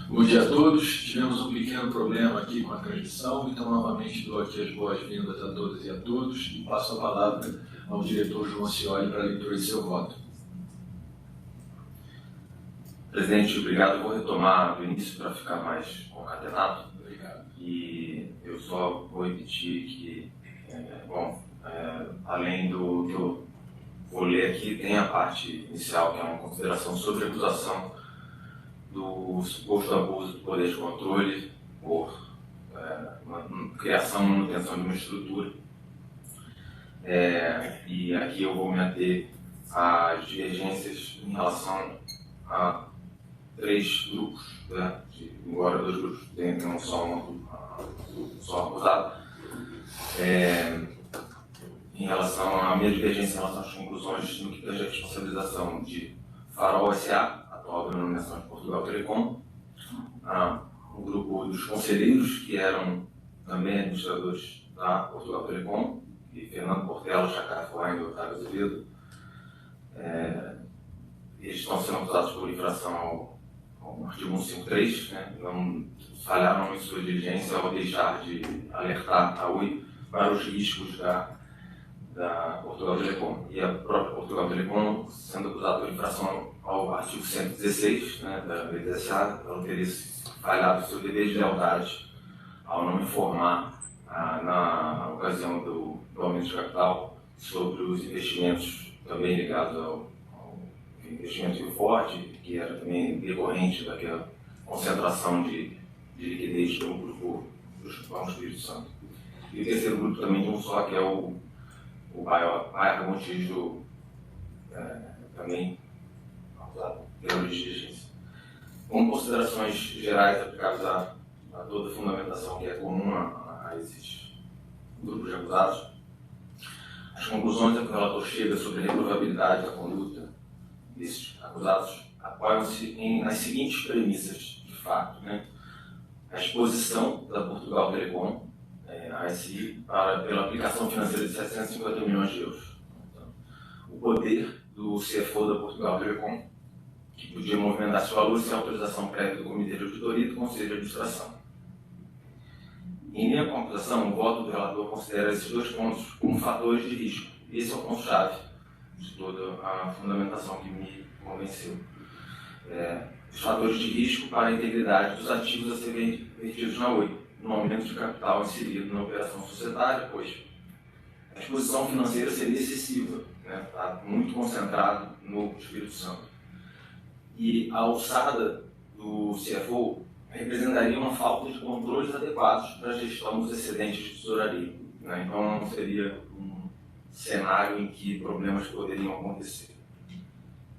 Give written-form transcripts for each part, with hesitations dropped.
Bom dia a todos. Tivemos um pequeno problema aqui com a transmissão, então novamente dou aqui as boas-vindas a todas e a todos e passo a palavra ao diretor João Cioli para a leitura de seu voto. Presidente, obrigado. Eu vou retomar do início para ficar mais concatenado. Obrigado. E eu só vou repetir que, além do que eu vou ler aqui, tem a parte inicial, que é uma consideração sobre a acusação do suposto abuso do poder de controle por criação e manutenção de uma estrutura. E aqui eu vou me ater às divergências em relação a três grupos, né? Embora dois grupos tenham só acusado. Em relação à minha divergência em relação às conclusões no que tange a responsabilização de Farol S.A., atual denominação de Portugal Telecom, o grupo dos conselheiros, que eram também administradores da Portugal Telecom, e Fernando Portela, Chacara Foain e Otávio Azevedo, eles estão sendo acusados por infração ao artigo 153, né? Não falharam em sua diligência ao deixar de alertar a UI para os riscos da Portugal Telecom. E a própria Portugal Telecom sendo acusada por infração ao artigo 116, né, da lei da SA, ela teria falhado seu dever de lealdade ao não informar na ocasião do aumento de capital sobre os investimentos também ligados ao investimento em Forte, que era também decorrente daquela concentração de liquidez do grupo do Espírito Santo. E o terceiro grupo também de um só, que é o Bairro Montijo, também acusado pela diligência. Com considerações gerais aplicadas a toda a fundamentação que é comum a esses grupos de acusados, as conclusões a que o relator chega sobre a reprovabilidade da conduta desses acusados apoiam-se nas seguintes premissas de fato, né? A exposição da Portugal Telecom, a ASI, pela aplicação financeira de 750 milhões de euros. Então, o poder do CFO da Portugal Telecom, que podia movimentar seus valores sem autorização prévia do Comitê de Auditoria e do Conselho de Administração. Em linha com a acusação, o voto do relator considera esses dois pontos como fatores de risco. Esse é o ponto-chave de toda a fundamentação que me convenceu. Os fatores de risco para a integridade dos ativos a serem vertidos na Oi, no aumento de capital inserido na operação societária, pois a exposição financeira seria excessiva, né? Está muito concentrado no Espírito Santo. E a alçada do CFO representaria uma falta de controles adequados para a gestão dos excedentes de tesouraria, né? Então não seria um cenário em que problemas poderiam acontecer.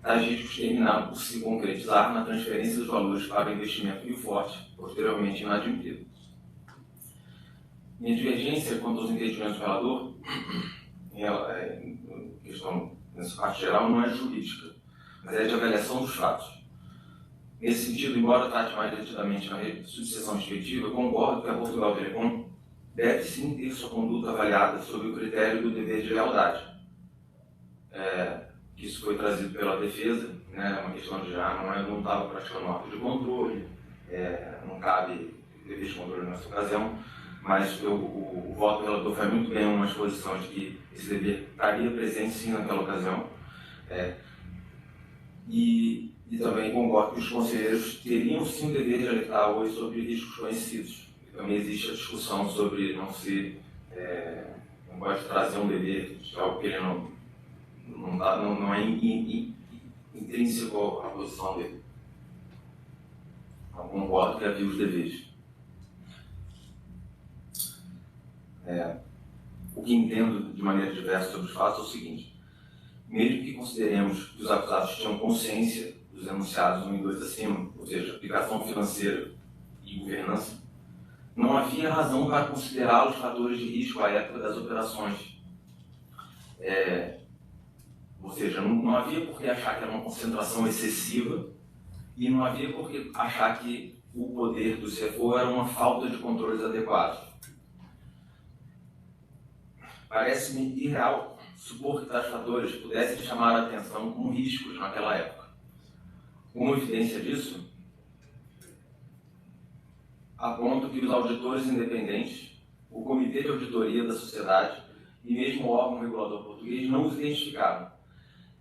Tais riscos terminaram por se concretizar na transferência dos valores para o investimento em Forte, posteriormente inadimplido. Minha divergência quanto aos entendimentos do relator, em questão nessa parte geral, não é jurídica, mas é de avaliação dos fatos. Nesse sentido, embora trate mais detidamente na subseção respectiva, eu concordo que a Portugal Telecom deve sim ter sua conduta avaliada sob o critério do dever de lealdade. Isso foi trazido pela defesa, né, uma questão de não estava praticando um ato de controle, não cabe dever de controle nessa ocasião, mas o voto do relator foi muito bem uma exposição de que esse dever estaria presente sim naquela ocasião. E também concordo que os conselheiros teriam sim o dever de alertar hoje sobre riscos conhecidos. E também existe a discussão sobre não pode trazer um dever de algo que ele não é intrínseco à posição dele. Então concordo que havia os deveres. O que entendo de maneira diversa sobre os fatos é o seguinte: mesmo que consideremos que os acusados tinham consciência dos enunciados 1 e 2 acima, ou seja, aplicação financeira e governança, não havia razão para considerá-los fatores de risco à época das operações. Ou seja, não havia por que achar que era uma concentração excessiva e não havia por que achar que o poder do CFO era uma falta de controles adequados. Parece-me irreal supor que tais fatores pudessem chamar a atenção como riscos naquela época. Como evidência disso, apontam que os auditores independentes, o Comitê de Auditoria da Sociedade e mesmo o órgão regulador português não os identificaram.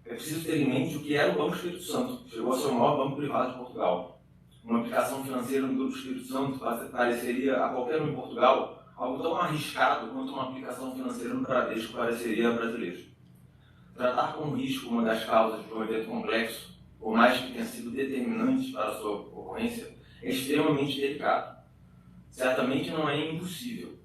É preciso ter em mente o que era o Banco Espírito Santo, chegou a ser o maior banco privado de Portugal. Uma aplicação financeira no Grupo Espírito Santo pareceria a qualquer um em Portugal algo tão arriscado quanto uma aplicação financeira no Bradesco pareceria a brasileiros. Tratar como risco uma das causas de um evento complexo, por mais que tenha sido determinante para a sua ocorrência, é extremamente delicado. Certamente não é impossível.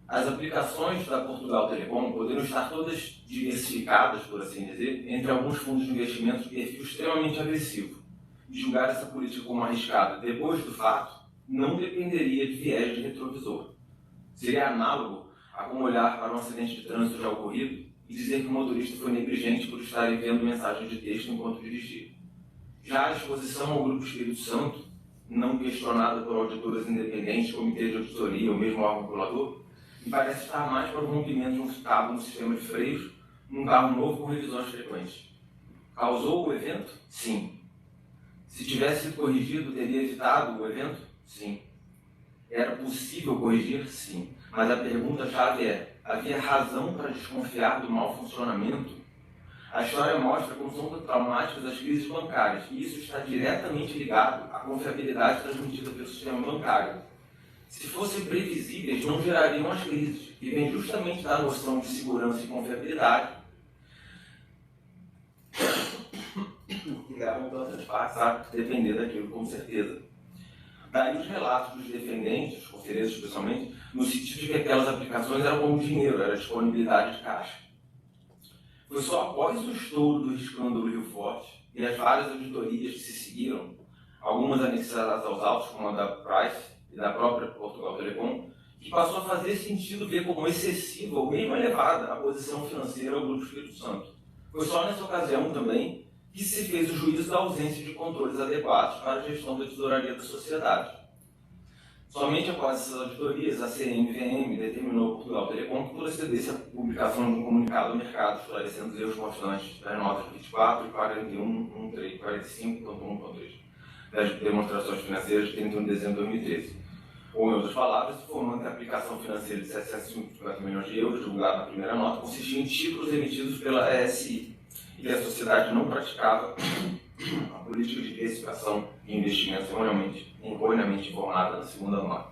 As aplicações da Portugal Telecom poderiam estar todas diversificadas, por assim dizer, entre alguns fundos de investimento de perfil extremamente agressivo. E julgar essa política como arriscada depois do fato não dependeria de viés de retrovisor. Seria análogo a como olhar para um acidente de trânsito já ocorrido e dizer que o motorista foi negligente por estar enviando mensagens de texto enquanto dirigia. Já a exposição ao Grupo Espírito Santo, não questionada por auditores independentes, comitê de auditoria ou mesmo órgão regulador, me parece estar mais para o rompimento de um cabo no sistema de freios num carro novo com revisões frequentes. Causou o evento? Sim. Se tivesse sido corrigido, teria evitado o evento? Sim. Era possível corrigir? Sim. Mas a pergunta-chave é: havia razão para desconfiar do mau funcionamento? A história mostra como são traumáticas as crises bancárias, e isso está diretamente ligado à confiabilidade transmitida pelo sistema bancário. Se fossem previsíveis, não gerariam as crises, e vem justamente da noção de segurança e confiabilidade que levam tantas partes a depender daquilo com certeza. Daí os relatos dos defendentes, os conselheiros especialmente, no sentido de que aquelas aplicações eram como dinheiro, era disponibilidade de caixa. Foi só após o estouro do escândalo Rio Forte e as várias auditorias que se seguiram, algumas anexadas aos autos, como a da Price e da própria Portugal Telecom, que passou a fazer sentido ver como excessiva ou mesmo elevada a posição financeira ao Grupo Espírito Santo. Foi só nessa ocasião também que se fez o juízo da ausência de controles adequados para a gestão da tesouraria da sociedade. Somente após essas auditorias, a CMVM determinou a Portugal Telecom que procedesse à publicação de um comunicado ao mercado, esclarecendo os erros constantes das notas 24 e 41, 13, 45.1.3 das demonstrações financeiras de 31 de dezembro de 2013. Ou, em outras palavras, informando que a aplicação financeira de 750 milhões de euros, divulgada na primeira nota, consistia em títulos emitidos pela ESI, e que a sociedade não praticava a política de diversificação de investimentos erroneamente informada na segunda nota.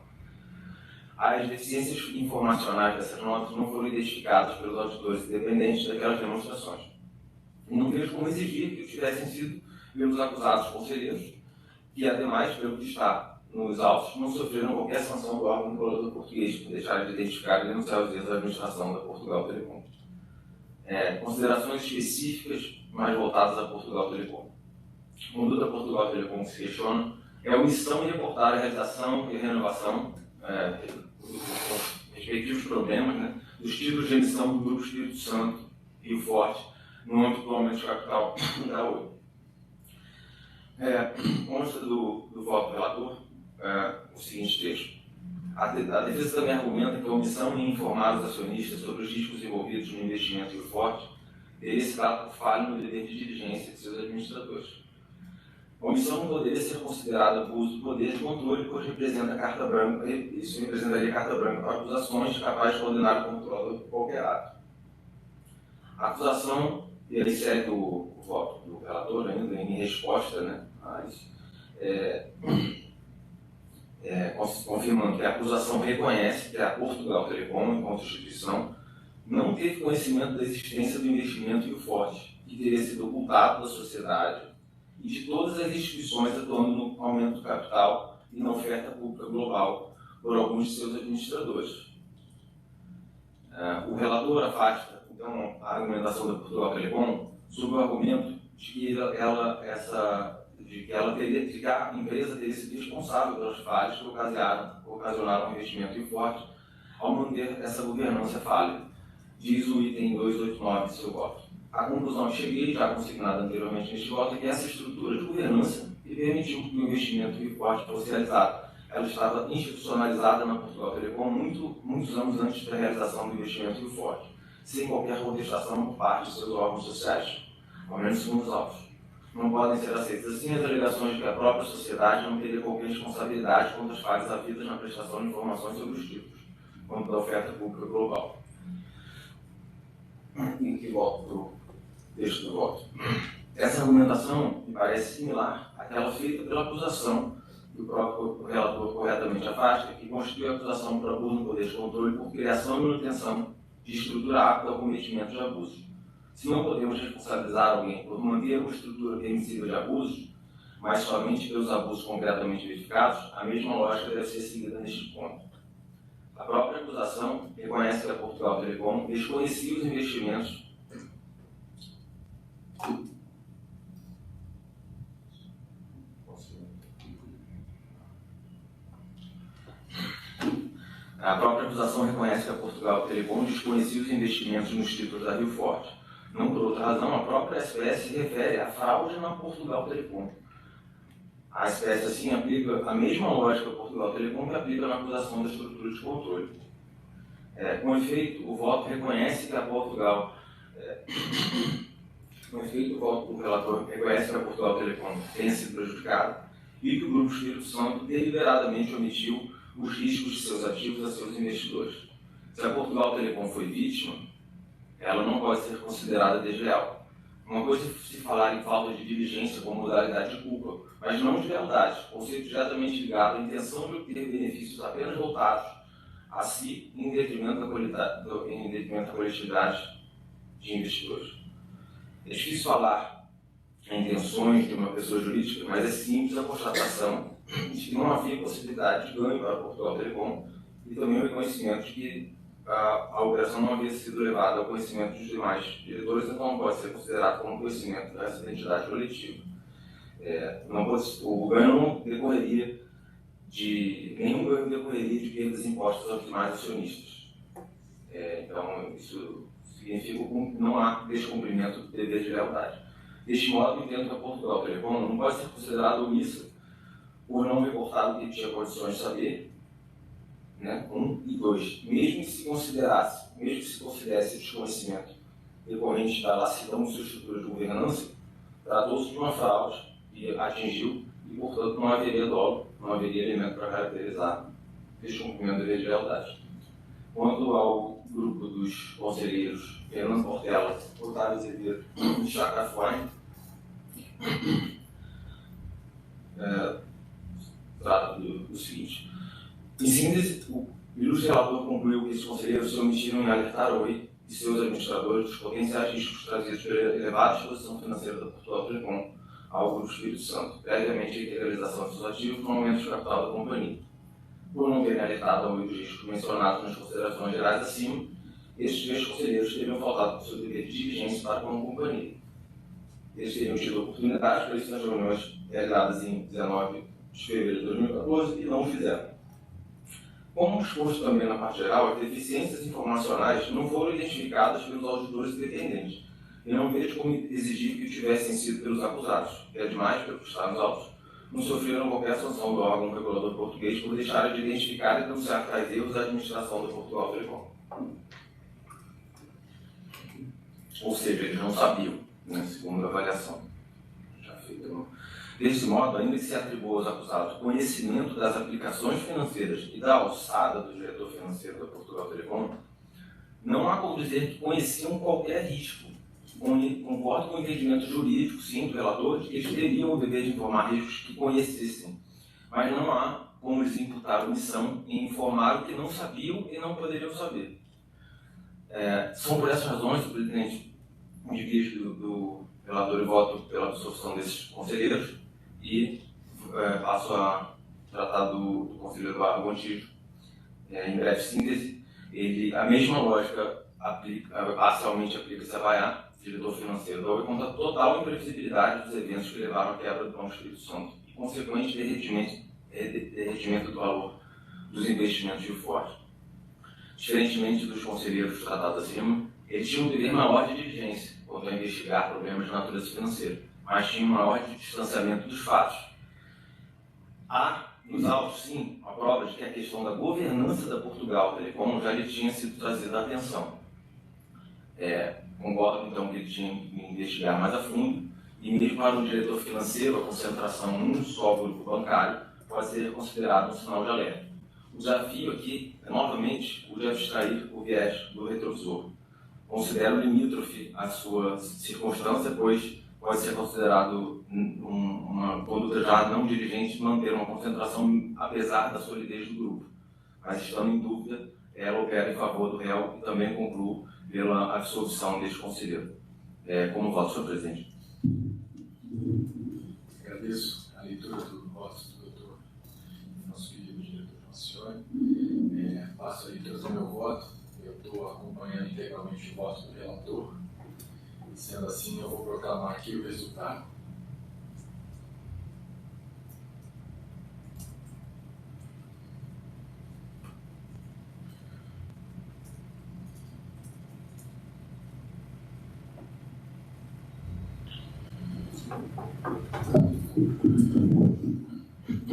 As deficiências informacionais dessas notas não foram identificadas pelos auditores independentes daquelas demonstrações. E não vejo como exigir que tivessem sido pelos acusados conselheiros, que, ademais, pelo que está nos autos, não sofreram qualquer sanção do órgão regulador português por deixar de identificar e denunciar os erros da administração da Portugal Telecom. Considerações específicas mais voltadas a Portugal Telecom. A conduta da Portugal Telecom que se questiona é a omissão em reportar a realização e renovação dos respectivos problemas, né, dos títulos de emissão do Grupo Espírito Santo e Rio Forte no âmbito do aumento de capital da Oi. Consta do voto do relator o seguinte trecho. A defesa também argumenta que a omissão em informar os acionistas sobre os riscos envolvidos no investimento em Rio Forte teria se dado por falha no dever de diligência de seus administradores. A omissão não poderia ser considerada abuso do poder de controle, pois representa carta branca, e isso representaria carta branca para acusações capazes de condenar o controlador por qualquer ato. A acusação, e aí segue o voto do relator ainda em resposta, né, a isso, confirmando que a acusação reconhece que a Portugal Telecom, enquanto instituição, não teve conhecimento da existência do investimento em Rio Forte, que teria sido ocultado da sociedade e de todas as instituições atuando no aumento do capital e na oferta pública global por alguns de seus administradores. O relator afasta, então, a argumentação da Portugal Telecom sob o argumento de que a empresa teria sido responsável pelas falhas que ocasionaram o investimento em Forte ao manter essa governança falha, diz o item 289 de seu voto. A conclusão que cheguei, já consignada anteriormente neste voto, é que essa estrutura de governança que permitiu que o investimento em Forte fosse realizado, ela estava institucionalizada na Portugal Telecom muitos anos antes da realização do investimento em Forte, sem qualquer contestação por parte de seus órgãos sociais, ao menos segundo os autos. não podem ser aceitas. Assim, as alegações de que a própria sociedade não teria qualquer responsabilidade contra as falhas havidas na prestação de informações sobre os títulos, quanto da oferta pública global. Em que volto para o texto do voto. Essa argumentação me parece similar àquela feita pela acusação que o próprio relator corretamente afasta, que constitui a acusação por abuso no poder de controle por criação e manutenção de estrutura apta ao cometimento de abusos. Se não podemos responsabilizar alguém por manter uma estrutura permissível de abusos, mas somente pelos abusos concretamente verificados, a mesma lógica deve ser seguida neste ponto. A própria acusação reconhece que a Portugal Telecom desconhecia os investimentos A própria acusação reconhece que a Portugal Telecom desconhecia os investimentos nos títulos da Rio Forte. Não por outra razão, a própria SPS se refere à fraude na Portugal Telecom. A SPS, assim, aplica a mesma lógica à Portugal Telecom que aplica na acusação da estrutura de controle. Com efeito, o voto reconhece que a Portugal... Com efeito, o voto do relator reconhece que a Portugal Telecom tenha sido prejudicada e que o Grupo Espírito Santo deliberadamente omitiu os riscos de seus ativos a seus investidores. Se a Portugal Telecom foi vítima, ela não pode ser considerada desleal. Uma coisa é se falar em falta de diligência como modalidade de culpa, mas não de lealdade, conceito diretamente ligado à intenção de obter benefícios apenas voltados a si em detrimento da coletividade de investidores. É difícil falar em intenções de uma pessoa jurídica, mas é simples a constatação de que não havia possibilidade de ganho para a Portugal Telecom e também o reconhecimento de que a operação não havia sido levada ao conhecimento dos demais diretores, então não pode ser considerado como conhecimento dessa identidade coletiva. O ganho não decorreria nenhum ganho decorreria de perdas impostas aos demais acionistas. Então, isso significa que não há descumprimento do dever de lealdade. Deste modo, entendo que a Portugal Telecom não pode ser considerada omissa por não reportar o que tinha condições de saber, né? 1 e 2. Mesmo que se considerasse desconhecimento decorrente da lacidão de sua estrutura de governança, tratou-se de uma fraude que atingiu e, portanto, não haveria dolo, não haveria elemento para caracterizar descumprimento do dever de lealdade. Quanto ao grupo dos conselheiros Fernando Portela, Otávio Azevedo e Chacra Fuain, trata do seguinte. Em síntese, o ilustre relator concluiu que esses conselheiros se omitiram em alertar o Oi e seus administradores dos potenciais riscos trazidos pela elevada exposição financeira da Portugal Telecom ao Grupo Espírito Santo, previamente a integralização de seus ativos no aumento de capital da companhia. Por não terem alertado ao Oi dos riscos mencionados nas considerações gerais acima, estes três conselheiros teriam faltado por seu dever de diligência para com a companhia. Eles teriam tido oportunidade para isso nas reuniões realizadas em 19 de fevereiro de 2014 e não o fizeram. Como exposto também na parte geral, as deficiências informacionais não foram identificadas pelos auditores independentes e não vejo como exigir que tivessem sido pelos acusados, que é demais pelo que está nos autos, não sofreram qualquer sanção do órgão regulador português por deixarem de identificar e denunciar tais erros à administração da Portugal Telecom. Ou seja, eles não sabiam, né, segundo a avaliação já feita. Desse modo, ainda que se atribua aos acusados conhecimento das aplicações financeiras e da alçada do diretor financeiro da Portugal Telecom, não há como dizer que conheciam qualquer risco. Concordo com o entendimento jurídico, sim, do relator, de que eles teriam o dever de informar riscos que conhecessem, mas não há como lhes imputar omissão em informar o que não sabiam e não poderiam saber. São por essas razões, o presidente divide do relator e voto pela absorção desses conselheiros e passo a tratar do conselheiro Eduardo Gontijo. Em breve síntese, a mesma lógica parcialmente aplica-se a Baiá, diretor financeiro da Oi, quanto à total imprevisibilidade dos eventos que levaram à quebra do Banco Espírito Santo e consequente derretimento do valor dos investimentos de Forte. Diferentemente dos conselheiros tratados acima, eles tinham um dever maior de diligência quanto a investigar problemas de natureza financeira, mas tinham maior de distanciamento dos fatos. Há, nos autos, sim, a prova de que a questão da governança da Portugal Telecom já lhe tinha sido trazida à atenção. Concordo, então, que ele tinha que investigar mais a fundo E mesmo para um diretor financeiro, a concentração num só grupo bancário pode ser considerado um sinal de alerta. O desafio aqui é, novamente, o de abstrair o viés do retrovisor. Considero limítrofe a sua circunstância, pois pode ser considerado uma conduta já não dirigente manter uma concentração apesar da solidez do grupo. Mas, estando em dúvida, ela opera em favor do réu e também concluo pela absolvição deste conselheiro. Como voto, senhor presidente. Agradeço a leitura do voto do doutor, nosso querido diretor Mancione. Passo a leitura do meu voto. Eu estou acompanhando integralmente o voto do relator. Sendo assim, eu vou proclamar aqui o resultado.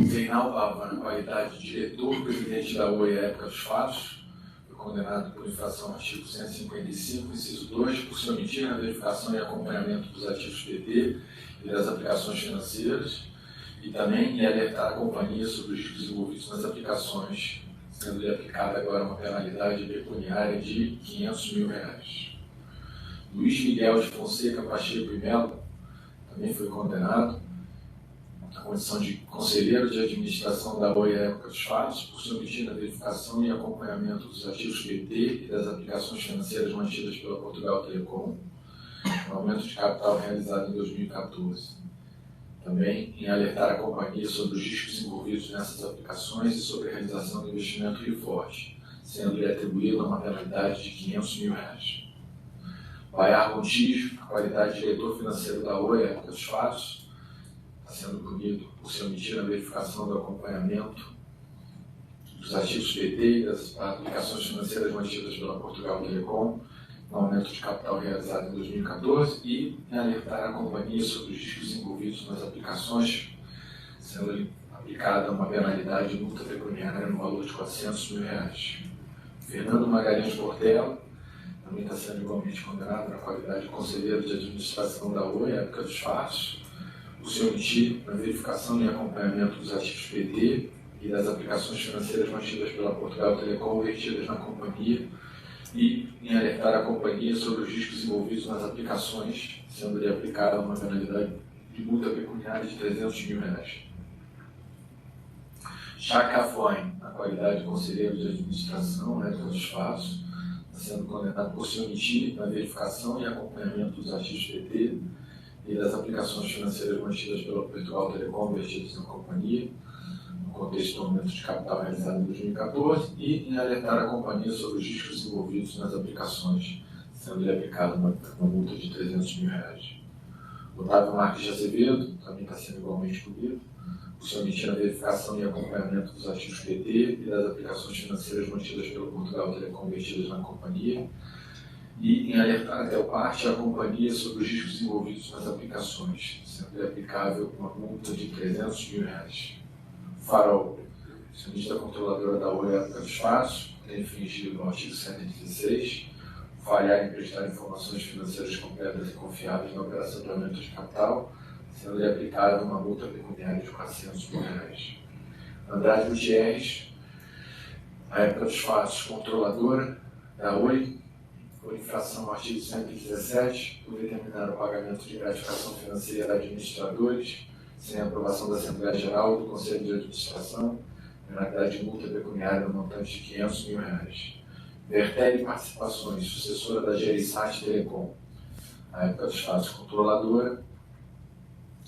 Zeinal Pava, na qualidade de diretor-presidente da OE à época dos fatos, foi condenado por infração ao artigo 155, inciso 2, por se omitir na verificação e acompanhamento dos ativos PT e das aplicações financeiras, e também em alertar a companhia sobre os riscos envolvidos nas aplicações, sendo-lhe aplicada agora uma penalidade pecuniária de R$ 500 mil. Luiz Miguel de Fonseca Pacheco e Melo também foi condenado na condição de conselheiro de administração da OE à época dos fatos, por se omitir na verificação e acompanhamento dos ativos PT e das aplicações financeiras mantidas pela Portugal Telecom, no aumento de capital realizado em 2014. Também em alertar a companhia sobre os riscos envolvidos nessas aplicações e sobre a realização do investimento reforte, sendo-lhe atribuída uma penalidade de R$ 500 mil. Baiar Gontijo, a qualidade de diretor financeiro da OE à época dos fatos, está sendo punido por se omitir na verificação do acompanhamento dos ativos PT e das aplicações financeiras mantidas pela Portugal Telecom, no aumento de capital realizado em 2014, e em alertar a companhia sobre os riscos envolvidos nas aplicações, sendo aplicada uma penalidade de multa pecuniária no valor de R$ 400 mil. Fernando Magalhães Portela também está sendo igualmente condenado na qualidade de conselheiro de administração da OE à época dos fatos, por se omitir na verificação e acompanhamento dos ativos PT e das aplicações financeiras mantidas pela Portugal Telecom vertidas na companhia, e em alertar a companhia sobre os riscos envolvidos nas aplicações, sendo-lhe aplicada uma penalidade de multa pecuniária de R$ 300 mil. Chaca Foin, na qualidade de conselheiro de administração na época dos fatos, está sendo condenado por se omitir na verificação e acompanhamento dos ativos PT e das aplicações financeiras mantidas pela Portugal Telecom vertidas na companhia, no contexto do aumento de capital realizado em 2014, e em alertar a companhia sobre os riscos envolvidos nas aplicações, sendo-lhe aplicada uma multa de R$ 300 mil. Otávio Marques de Azevedo também está sendo igualmente punido por se omitir na verificação e acompanhamento dos ativos PT e das aplicações financeiras mantidas pela Portugal Telecom vertidas na companhia, e em alertar até o parte a companhia sobre os riscos envolvidos nas aplicações, sendo aplicável uma multa de R$ 300 mil. Farol, acionista controladora da OE à época dos fatos, tem infringido o artigo 116, falhar em prestar informações financeiras completas e confiáveis na operação de aumento de capital, sendo-lhe aplicada uma multa pecuniária de R$ 400 mil. Andrade Gutierrez, à época dos fatos, controladora da OE, por infração ao artigo 117, por determinar o pagamento de gratificação financeira a administradores, sem aprovação da Assembleia Geral do Conselho de Administração, penalidade de multa pecuniária no montante de R$ 500 mil. Vertelli Participações, sucessora da Gereissat Telecom, à época dos fatos, controladora,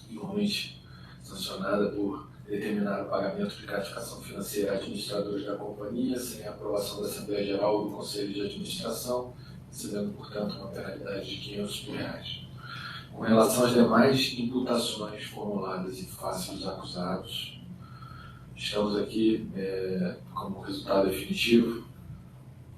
igualmente sancionada por determinar o pagamento de gratificação financeira a administradores da companhia, sem aprovação da Assembleia Geral do Conselho de Administração, recebendo, portanto, uma penalidade de R$ 500 mil. Com relação às demais imputações formuladas em face dos acusados, estamos aqui, como resultado definitivo,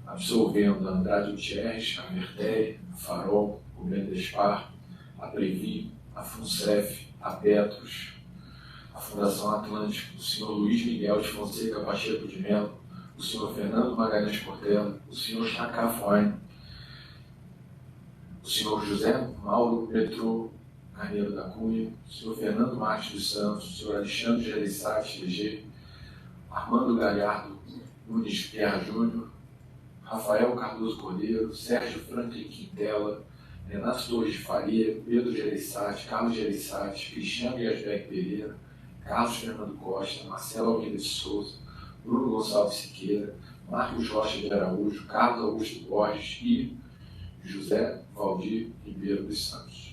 absolvendo a Andrade Gutierrez, a Vertelli, a Farol, o Bendespar, a Previ, a Funcef, a Petros, a Fundação Atlântico, o senhor Luiz Miguel de Fonseca Pacheco de Melo, o senhor Fernando Magalhães Portela, o senhor Chaca Foin, o senhor José Mauro Petro Carneiro da Cunha, senhor Fernando Marques dos Santos, senhor Alexandre Gereissati, DG, Armando Galhardo Nunes Guerra Júnior, Rafael Cardoso Cordeiro, Sérgio Franklin Quintela, Renato Torres de Faria, Pedro Gereissati, Carlos Gereissati, Cristiano Yasbeck Pereira, Carlos Fernando Costa, Marcelo Almeida de Souza, Bruno Gonçalves Siqueira, Marcos Rocha de Araújo, Carlos Augusto Borges e José Valdir Ribeiro dos Santos.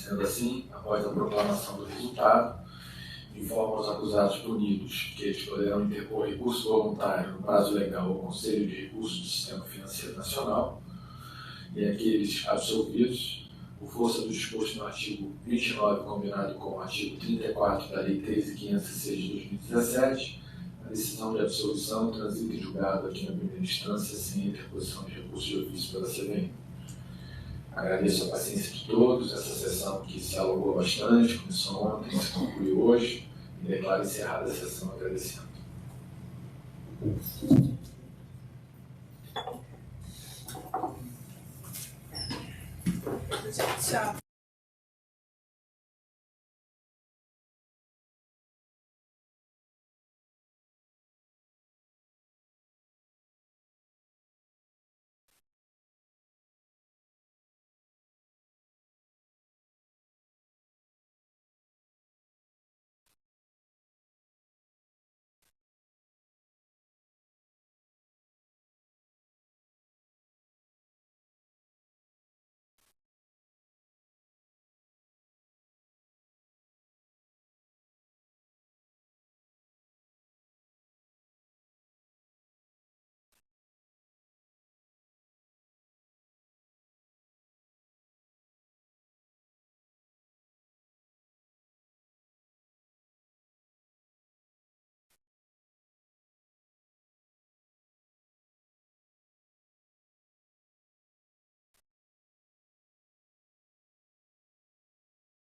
Sendo assim, após a proclamação do resultado, informa aos acusados punidos que eles poderão interpor recurso voluntário no prazo legal ao Conselho de Recursos do Sistema Financeiro Nacional e aqueles absolvidos, por força do disposto no artigo 29, combinado com o artigo 34 da Lei 13.506 de 2017, a decisão de absolvição transita em julgado aqui na primeira instância sem interposição de recurso de ofício pela CVM. Agradeço a paciência de todos, essa sessão que se alongou bastante, começou ontem, se concluiu hoje, e declaro encerrada a sessão agradecendo. Tchau.